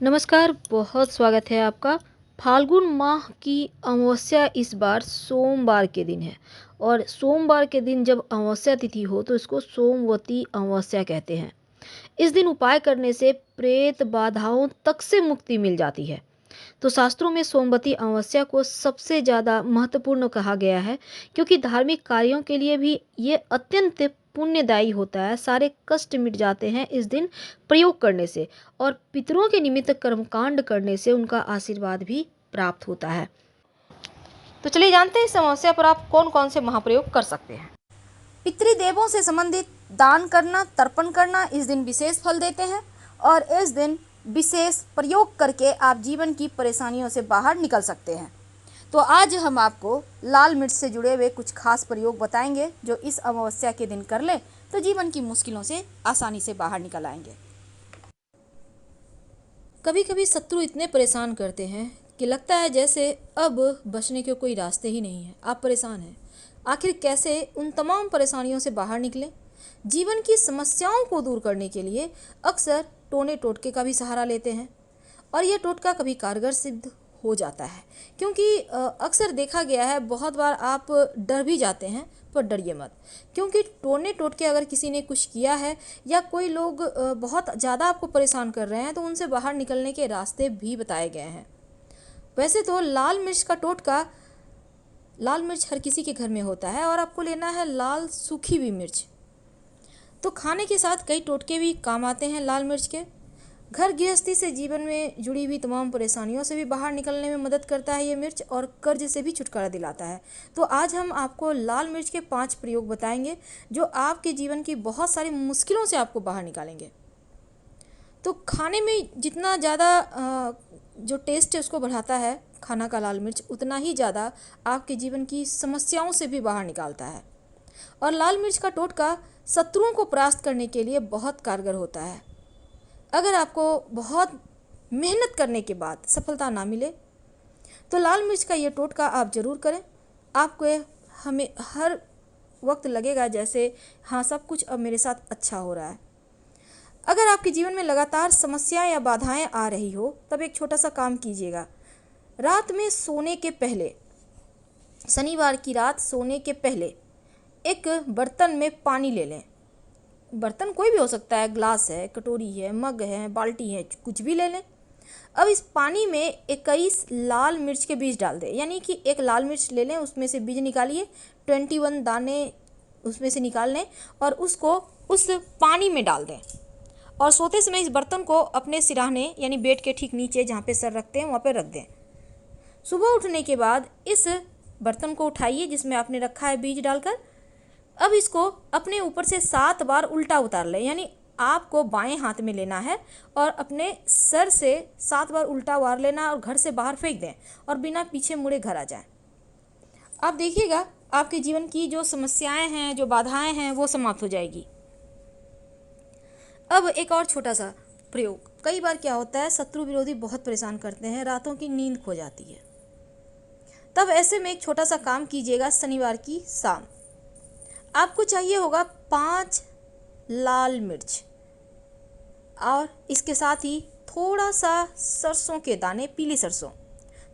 नमस्कार, बहुत स्वागत है आपका। फाल्गुन माह की अमावस्या इस बार सोमवार के दिन है और सोमवार के दिन जब अमावस्या तिथि हो तो इसको सोमवती अमावस्या कहते हैं। इस दिन उपाय करने से प्रेत बाधाओं तक से मुक्ति मिल जाती है। तो शास्त्रों में सोमवती अमावस्या को सबसे ज़्यादा महत्वपूर्ण कहा गया है क्योंकि धार्मिक कार्यों के लिए भी ये अत्यंत पुण्यदायी होता है। सारे कष्ट मिट जाते हैं इस दिन प्रयोग करने से और पितरों के निमित्त कर्मकांड करने से उनका आशीर्वाद भी प्राप्त होता है। तो चलिए जानते हैं इस अमावस्या पर आप कौन कौन से महाप्रयोग कर सकते हैं। पितृदेवों से संबंधित दान करना, तर्पण करना इस दिन विशेष फल देते हैं और इस दिन विशेष प्रयोग करके आप जीवन की परेशानियों से बाहर निकल सकते हैं। तो आज हम आपको लाल मिर्च से जुड़े हुए कुछ खास प्रयोग बताएंगे जो इस अमावस्या के दिन कर ले तो जीवन की मुश्किलों से आसानी से बाहर निकल आएंगे। कभी कभी शत्रु इतने परेशान करते हैं कि लगता है जैसे अब बचने के कोई रास्ते ही नहीं है। आप परेशान हैं, आखिर कैसे उन तमाम परेशानियों से बाहर निकलें। जीवन की समस्याओं को दूर करने के लिए अक्सर टोने टोटके का भी सहारा लेते हैं और यह टोटका कभी कारगर सिद्ध हो जाता है क्योंकि अक्सर देखा गया है, बहुत बार आप डर भी जाते हैं पर डरिए मत, क्योंकि टोने टोटके अगर किसी ने कुछ किया है या कोई लोग बहुत ज़्यादा आपको परेशान कर रहे हैं तो उनसे बाहर निकलने के रास्ते भी बताए गए हैं। वैसे तो लाल मिर्च का टोटका, लाल मिर्च हर किसी के घर में होता है और आपको लेना है लाल सूखी हुई मिर्च। तो खाने के साथ कई टोटके भी काम आते हैं लाल मिर्च के। घर गृहस्थी से जीवन में जुड़ी हुई तमाम परेशानियों से भी बाहर निकलने में मदद करता है ये मिर्च और कर्ज से भी छुटकारा दिलाता है। तो आज हम आपको लाल मिर्च के 5 प्रयोग बताएंगे जो आपके जीवन की बहुत सारी मुश्किलों से आपको बाहर निकालेंगे। तो खाने में जितना ज़्यादा जो टेस्ट है उसको बढ़ाता है खाना का लाल मिर्च, उतना ही ज़्यादा आपके जीवन की समस्याओं से भी बाहर निकालता है। और लाल मिर्च का टोटका शत्रुओं को परास्त करने के लिए बहुत कारगर होता है। अगर आपको बहुत मेहनत करने के बाद सफलता ना मिले तो लाल मिर्च का ये टोटका आप ज़रूर करें। आपको हमें हर वक्त लगेगा जैसे हाँ, सब कुछ अब मेरे साथ अच्छा हो रहा है। अगर आपके जीवन में लगातार समस्याएं या बाधाएं आ रही हो तब एक छोटा सा काम कीजिएगा। रात में सोने के पहले, शनिवार की रात सोने के पहले एक बर्तन में पानी ले लें। बर्तन कोई भी हो सकता है, ग्लास है, कटोरी है, मग है, बाल्टी है, कुछ भी ले लें। अब इस पानी में 21 लाल मिर्च के बीज डाल दें, यानी कि एक लाल मिर्च ले लें, उसमें से बीज निकालिए, 21 दाने उसमें से निकाल लें और उसको उस पानी में डाल दें और सोते समय इस बर्तन को अपने सिरहाने यानी बेड के ठीक नीचे जहाँ पे सर रखते हैं वहाँ पे रख दें। सुबह उठने के बाद इस बर्तन को उठाइए जिसमें आपने रखा है बीज डालकर। अब इसको अपने ऊपर से 7 बार उल्टा उतार लें, यानी आपको बाएं हाथ में लेना है और अपने सर से 7 बार उल्टा वार लेना और घर से बाहर फेंक दें और बिना पीछे मुड़े घर आ जाएं। आप देखिएगा आपके जीवन की जो समस्याएं हैं, जो बाधाएं हैं, वो समाप्त हो जाएगी। अब एक और छोटा सा प्रयोग। कई बार क्या होता है, शत्रु विरोधी बहुत परेशान करते हैं, रातों की नींद खो जाती है। तब ऐसे में एक छोटा सा काम कीजिएगा। शनिवार की शाम आपको चाहिए होगा 5 लाल मिर्च और इसके साथ ही थोड़ा सा सरसों के दाने, पीली सरसों,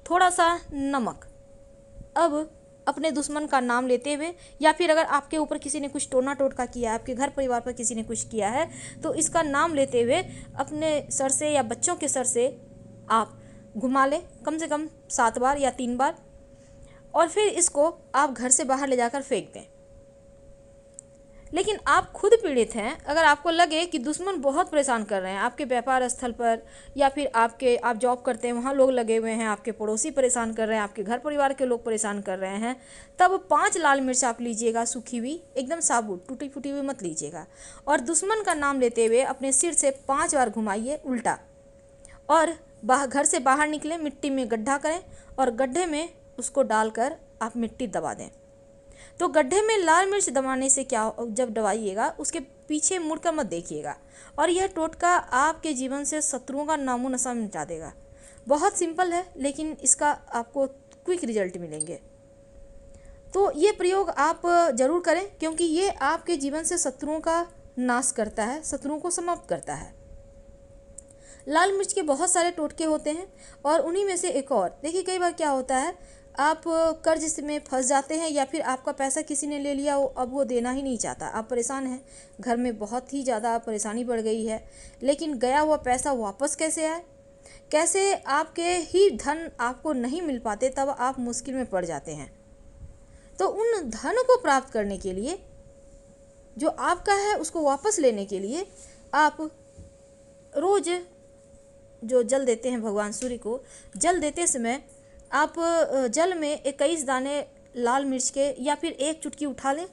थोड़ा सा नमक। अब अपने दुश्मन का नाम लेते हुए या फिर अगर आपके ऊपर किसी ने कुछ टोना टोटका किया है, आपके घर परिवार पर किसी ने कुछ किया है, तो इसका नाम लेते हुए अपने सर से या बच्चों के सर से आप घुमा लें कम से कम 7 बार या 3 बार और फिर इसको आप घर से बाहर ले जाकर फेंक दें। लेकिन आप खुद पीड़ित हैं, अगर आपको लगे कि दुश्मन बहुत परेशान कर रहे हैं आपके व्यापार स्थल पर या फिर आप जॉब करते हैं वहाँ लोग लगे हुए हैं, आपके पड़ोसी परेशान कर रहे हैं, आपके घर परिवार के लोग परेशान कर रहे हैं, तब 5 लाल मिर्च आप लीजिएगा, सूखी हुई, एकदम साबुत, टूटी फूटी हुई मत लीजिएगा, और दुश्मन का नाम लेते हुए अपने सिर से 5 बार घुमाइए उल्टा और घर से बाहर निकलें, मिट्टी में गड्ढा करें और गड्ढे में उसको डालकर आप मिट्टी दबा दें। तो गड्ढे में लाल मिर्च दबाने से क्या, जब दबाइएगा उसके पीछे मुड़कर मत देखिएगा और यह टोटका आपके जीवन से शत्रुओं का नामो नशा मिटा देगा। बहुत सिंपल है लेकिन इसका आपको क्विक रिजल्ट मिलेंगे। तो ये प्रयोग आप ज़रूर करें क्योंकि ये आपके जीवन से शत्रुओं का नाश करता है, शत्रुओं को समाप्त करता है। लाल मिर्च के बहुत सारे टोटके होते हैं और उन्हीं में से एक और देखिए, कई बार क्या होता है, आप कर्ज में फंस जाते हैं या फिर आपका पैसा किसी ने ले लिया, अब वो देना ही नहीं चाहता, आप परेशान हैं, घर में बहुत ही ज़्यादा परेशानी बढ़ गई है, लेकिन गया हुआ पैसा वापस कैसे आए, कैसे आपके ही धन आपको नहीं मिल पाते, तब आप मुश्किल में पड़ जाते हैं। तो उन धन को प्राप्त करने के लिए, जो आपका है उसको वापस लेने के लिए, आप रोज़ जो जल देते हैं भगवान सूर्य को, जल देते समय आप जल में 21 दाने लाल मिर्च के या फिर एक चुटकी उठा लें।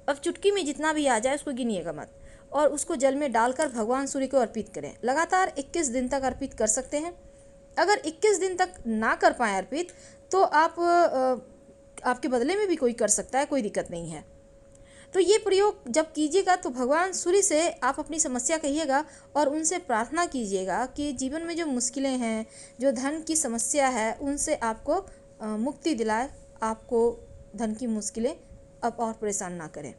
अब चुटकी में जितना भी आ जाए उसको गिनिएगा मत, और उसको जल में डालकर भगवान सूर्य को अर्पित करें। लगातार 21 दिन तक अर्पित कर सकते हैं। अगर 21 दिन तक ना कर पाएँ अर्पित, तो आप आपके बदले में भी कोई कर सकता है, कोई दिक्कत नहीं है। तो ये प्रयोग जब कीजिएगा तो भगवान सूर्य से आप अपनी समस्या कहिएगा और उनसे प्रार्थना कीजिएगा कि जीवन में जो मुश्किलें हैं, जो धन की समस्या है, उनसे आपको मुक्ति दिलाए, आपको धन की मुश्किलें अब और परेशान ना करें।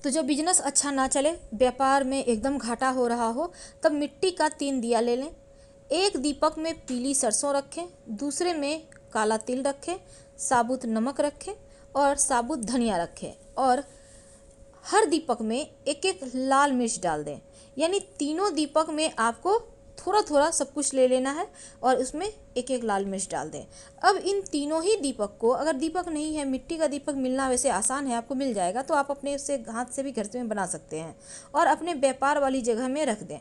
तो जब बिजनेस अच्छा ना चले, व्यापार में एकदम घाटा हो रहा हो, तब मिट्टी का 3 दिया ले लें। एक दीपक में पीली सरसों रखें, दूसरे में काला तिल रखें, साबुत नमक रखें और साबुत धनिया रखें, और हर दीपक में एक एक लाल मिर्च डाल दें। यानी तीनों दीपक में आपको थोड़ा थोड़ा सब कुछ ले लेना है और उसमें एक एक लाल मिर्च डाल दें। अब इन तीनों ही दीपक को, अगर दीपक नहीं है, मिट्टी का दीपक मिलना वैसे आसान है, आपको मिल जाएगा, तो आप अपने उससे हाथ से भी घर में बना सकते हैं और अपने व्यापार वाली जगह में रख दें,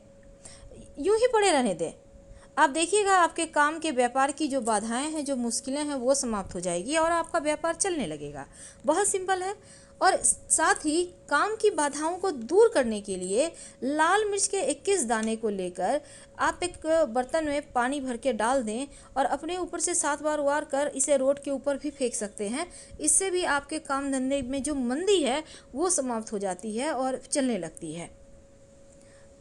यूं ही पड़े रहने दें। आप देखिएगा आपके काम के व्यापार की जो बाधाएं हैं, जो मुश्किलें हैं, वो समाप्त हो जाएगी और आपका व्यापार चलने लगेगा। बहुत सिंपल है। और साथ ही काम की बाधाओं को दूर करने के लिए लाल मिर्च के 21 दाने को लेकर आप एक बर्तन में पानी भर के डाल दें और अपने ऊपर से 7 बार वार कर इसे रोड के ऊपर भी फेंक सकते हैं। इससे भी आपके काम धंधे में जो मंदी है वो समाप्त हो जाती है और चलने लगती है।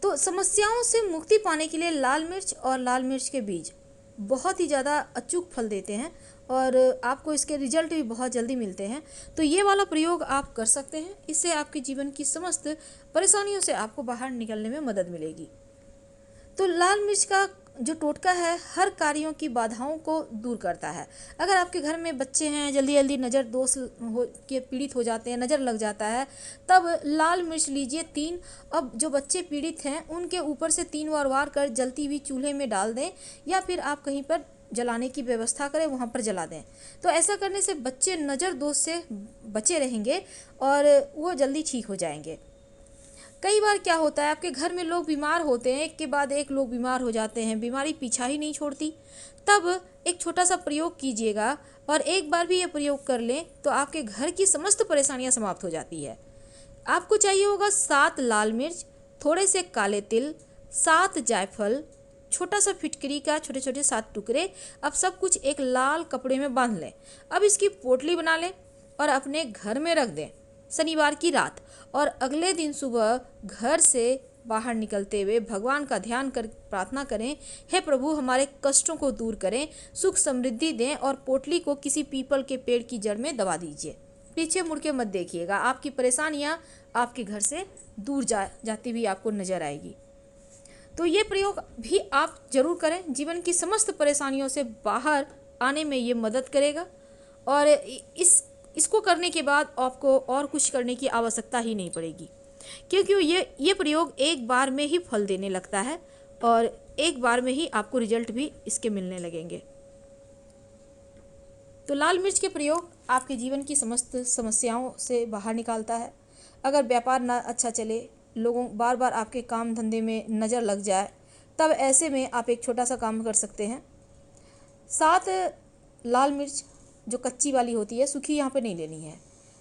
तो समस्याओं से मुक्ति पाने के लिए लाल मिर्च और लाल मिर्च के बीज बहुत ही ज़्यादा अचूक फल देते हैं और आपको इसके रिजल्ट भी बहुत जल्दी मिलते हैं। तो ये वाला प्रयोग आप कर सकते हैं, इससे आपके जीवन की समस्त परेशानियों से आपको बाहर निकलने में मदद मिलेगी। तो लाल मिर्च का जो टोटका है हर कार्यों की बाधाओं को दूर करता है। अगर आपके घर में बच्चे हैं, जल्दी जल्दी नज़र दोष हो के पीड़ित हो जाते हैं, नज़र लग जाता है, तब लाल मिर्च लीजिए 3। अब जो बच्चे पीड़ित हैं उनके ऊपर से 3 बार वार कर जलती हुई चूल्हे में डाल दें, या फिर आप कहीं पर जलाने की व्यवस्था करें, वहाँ पर जला दें। तो ऐसा करने से बच्चे नज़र दोष से बचे रहेंगे और वो जल्दी ठीक हो जाएंगे। कई बार क्या होता है, आपके घर में लोग बीमार होते हैं, एक के बाद एक लोग बीमार हो जाते हैं, बीमारी पीछा ही नहीं छोड़ती। तब एक छोटा सा प्रयोग कीजिएगा और एक बार भी ये प्रयोग कर लें तो आपके घर की समस्त परेशानियां समाप्त हो जाती है। आपको चाहिए होगा 7 लाल मिर्च, थोड़े से काले तिल, 7 जायफल, छोटा सा फिटकरी का छोटे छोटे 7 टुकड़े। अब सब कुछ एक लाल कपड़े में बांध लें। अब इसकी पोटली बना लें और अपने घर में रख दें शनिवार की रात, और अगले दिन सुबह घर से बाहर निकलते हुए भगवान का ध्यान कर प्रार्थना करें, हे प्रभु हमारे कष्टों को दूर करें, सुख समृद्धि दें, और पोटली को किसी पीपल के पेड़ की जड़ में दबा दीजिए। पीछे मुड़ के मत देखिएगा, आपकी परेशानियां आपके घर से दूर जाती हुई आपको नजर आएगी। तो ये प्रयोग भी आप जरूर करें, जीवन की समस्त परेशानियों से बाहर आने में ये मदद करेगा और इसको करने के बाद आपको और कुछ करने की आवश्यकता ही नहीं पड़ेगी, क्योंकि ये प्रयोग एक बार में ही फल देने लगता है और एक बार में ही आपको रिजल्ट भी इसके मिलने लगेंगे। तो लाल मिर्च के प्रयोग आपके जीवन की समस्त समस्याओं से बाहर निकालता है। अगर व्यापार ना अच्छा चले, लोगों बार बार आपके काम धंधे में नज़र लग जाए, तब ऐसे में आप एक छोटा सा काम कर सकते हैं। 7 लाल मिर्च जो कच्ची वाली होती है, सूखी यहाँ पे नहीं लेनी है,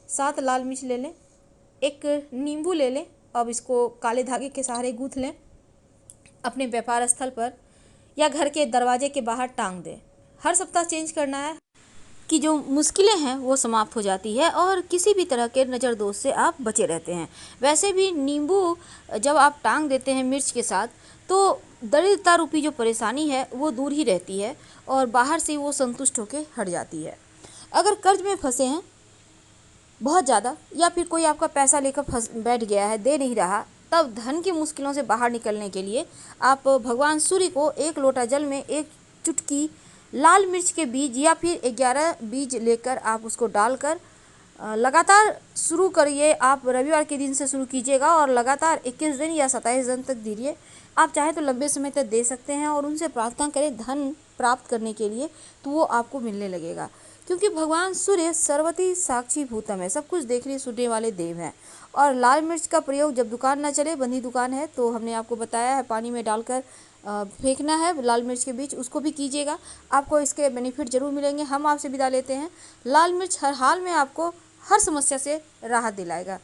7 लाल मिर्च ले लें, एक नींबू ले लें, अब इसको काले धागे के सहारे गूँथ लें, अपने व्यापार स्थल पर या घर के दरवाजे के बाहर टांग दें। हर सप्ताह चेंज करना है कि जो मुश्किलें हैं वो समाप्त हो जाती है और किसी भी तरह के नज़र दोष से आप बचे रहते हैं। वैसे भी नींबू जब आप टांग देते हैं मिर्च के साथ, तो दरिद्रता रूपी जो परेशानी है वो दूर ही रहती है और बाहर से वो संतुष्ट होकर हट जाती है। अगर कर्ज में फंसे हैं बहुत ज़्यादा, या फिर कोई आपका पैसा लेकर बैठ गया है, दे नहीं रहा, तब धन की मुश्किलों से बाहर निकलने के लिए आप भगवान सूर्य को 1 लोटा जल में 1 चुटकी लाल मिर्च के बीज या फिर 11 बीज लेकर आप उसको डालकर लगातार शुरू करिए। आप रविवार के दिन से शुरू कीजिएगा और लगातार 21 दिन या 27 दिन तक दीजिए। आप चाहे तो लंबे समय तक दे सकते हैं और उनसे प्रार्थना करें धन प्राप्त करने के लिए, तो वो आपको मिलने लगेगा। क्योंकि भगवान सूर्य सर्वति साक्षी भूतम है, सब कुछ देखने सुनने वाले देव हैं। और लाल मिर्च का प्रयोग जब दुकान ना चले, बंदी दुकान है, तो हमने आपको बताया है पानी में डालकर फेंकना है लाल मिर्च के बीज, उसको भी कीजिएगा। आपको इसके बेनिफिट जरूर मिलेंगे। हम आपसे विदा लेते हैं। लाल मिर्च हर हाल में आपको हर समस्या से राहत दिलाएगा।